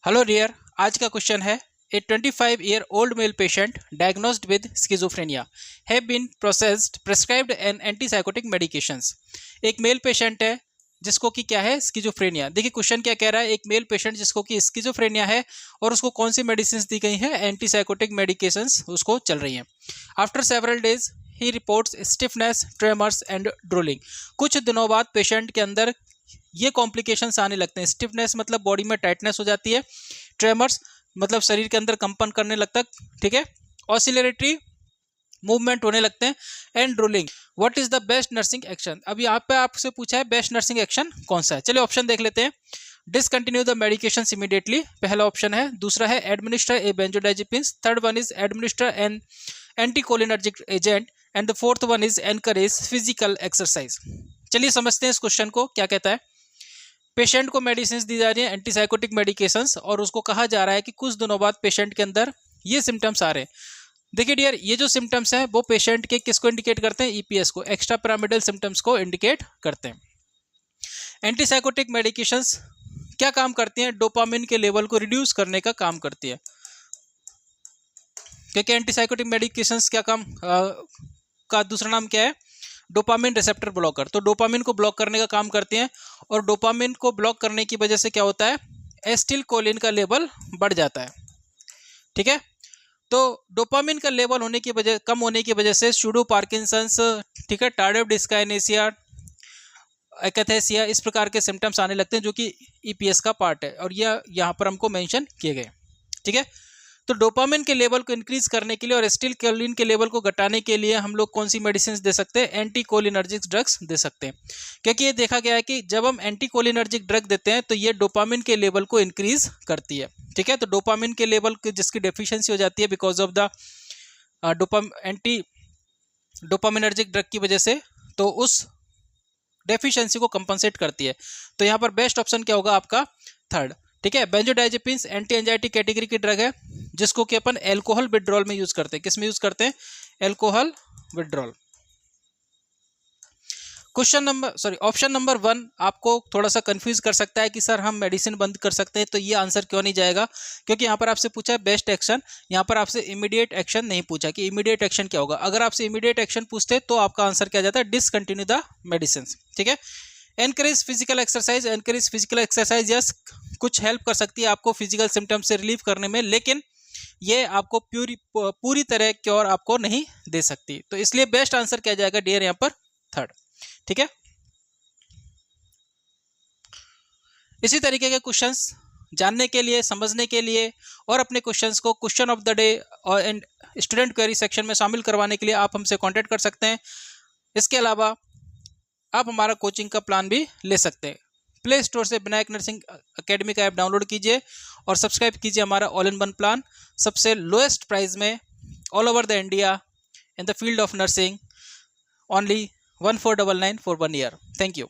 Hello dear, आज का question है a 25-year-old male patient diagnosed with schizophrenia have been prescribed an antipsychotic medications. एक male patient है जिसको कि क्या है, स्किज़ोफ्रेनिया। देखिए क्वेश्चन क्या कह रहा है, एक मेल पेशेंट जिसको कि स्किज़ोफ्रेनिया है और उसको कौन सी मेडिसिन दी गई हैं, एंटीसाइकोटिक मेडिकेशंस उसको चल रही हैं। After several days he reports stiffness, tremors and drooling. कुछ दिनों बाद पेशेंट के अंदर ये कॉम्प्लिकेशंस आने लगते हैं। स्टिफनेस मतलब बॉडी में टाइटनेस हो जाती है, ट्रेमर्स मतलब शरीर के अंदर कंपन करने लगता है, ठीक है, ऑसिलेटरी मूवमेंट होने लगते हैं, and drooling. What is the best nursing action? अभी यहाँ पे आपसे पूछा है बेस्ट नर्सिंग एक्शन कौन सा है। चलिए ऑप्शन देख लेते हैं। डिसकंटिन्यू द मेडिकेशन इमीडिएटली, पहला ऑप्शन है। दूसरा है administer A benzodiazepines. Third one is administer N anticholinergic agent and the fourth one is encourage physical exercise. चलिए समझते हैं इस क्वेश्चन को क्या कहता है। पेशेंट को मेडिसिन दी जा रही है, एंटीसाइकोटिक मेडिकेशंस, और उसको कहा जा रहा है कि कुछ दिनों बाद पेशेंट के अंदर ये सिम्टम्स आ रहे हैं। देखिए डियर, ये जो सिम्टम्स हैं वो पेशेंट के किसको इंडिकेट करते हैं? ईपीएस को, एक्स्ट्रा पिरामिडल सिम्टम्स को इंडिकेट करते हैं। एंटीसाइकोटिक मेडिकेशंस क्या काम करती हैं? डोपामिन के लेवल को रिड्यूस करने का काम करती है। क्योंकि एंटीसाइकोटिक मेडिकेशंस क्या काम का दूसरा नाम क्या है? Dopamine receptor blocker. तो डोपामिन को ब्लॉक करने का काम करती हैं, और डोपामिन को ब्लॉक करने की वजह से क्या होता है? एसिटिलकोलिन का लेवल बढ़ जाता है, ठीक है। तो डोपामिन का लेवल होने की वजह कम होने की वजह से सूडो पार्किंसंस, ठीक है, टार्डिव डिस्काइनेसिया, एकैथेसिया, इस प्रकार के सिम्टम्स आने लगते हैं जो कि ईपीएस का पार्ट है, और यह यहाँ पर हमको मेंशन किए गए, ठीक है। तो डोपामिन के लेवल को इंक्रीज करने के लिए और एसिटिलकोलिन के लेवल को घटाने के लिए हम लोग कौन सी मेडिसिन दे सकते हैं? एंटीकोलिनर्जिक ड्रग्स दे सकते हैं। क्योंकि ये देखा गया है कि जब हम एंटीकोलिनर्जिक ड्रग देते हैं तो ये डोपामिन के लेवल को इंक्रीज करती है, ठीक है। तो डोपामिन के लेवल जिसकी डेफिशिएंसी हो जाती है because of the anti dopaminergic drug की वजह से, तो उस डेफिशिएंसी को कंपनसेट करती है। तो यहाँ पर बेस्ट ऑप्शन क्या होगा आपका? थर्ड, ठीक है। बेंजोडाइजेपिन्स एंटी एंजाइटी कैटेगरी की ड्रग है जिसको कि अपन एल्कोहल विड्रॉल में यूज करते हैं। किस में यूज करते हैं? Alcohol withdrawal. ऑप्शन नंबर 1 आपको थोड़ा सा कंफ्यूज कर सकता है कि सर हम मेडिसिन बंद कर सकते हैं, तो ये आंसर क्यों नहीं जाएगा? क्योंकि यहाँ पर आपसे पूछा है बेस्ट एक्शन, यहाँ पर आपसे इमीडिएट एक्शन नहीं पूछा कि इमीडिएट एक्शन क्या होगा। अगर आपसे इमीडिएट एक्शन पूछते तो आपका आंसर क्या जाता है? डिसकंटिन्यू द मेडिसिन, ठीक है। Encourage physical exercise, encourage physical exercise yes, कुछ हेल्प कर सकती है आपको फिजिकल सिम्टम्स से रिलीव करने में, लेकिन ये आपको पूरी तरह क्योर आपको नहीं दे सकती। तो इसलिए बेस्ट आंसर क्या जाएगा डियर यहाँ पर? थर्ड, ठीक है। इसी तरीके के क्वेश्चंस जानने के लिए, समझने के लिए और अपने क्वेश्चंस को क्वेश्चन ऑफ द डे और एंड स्टूडेंट क्वेरी सेक्शन में शामिल करवाने के लिए आप हमसे कांटेक्ट कर सकते हैं। इसके अलावा आप हमारा कोचिंग का प्लान भी ले सकते हैं। प्ले स्टोर से विनायक नर्सिंग एकेडमी का ऐप डाउनलोड कीजिए और सब्सक्राइब कीजिए हमारा ऑल इन वन प्लान, सबसे लोएस्ट प्राइस में all over the India in the field of nursing, only 1499 for 1 year. Thank you.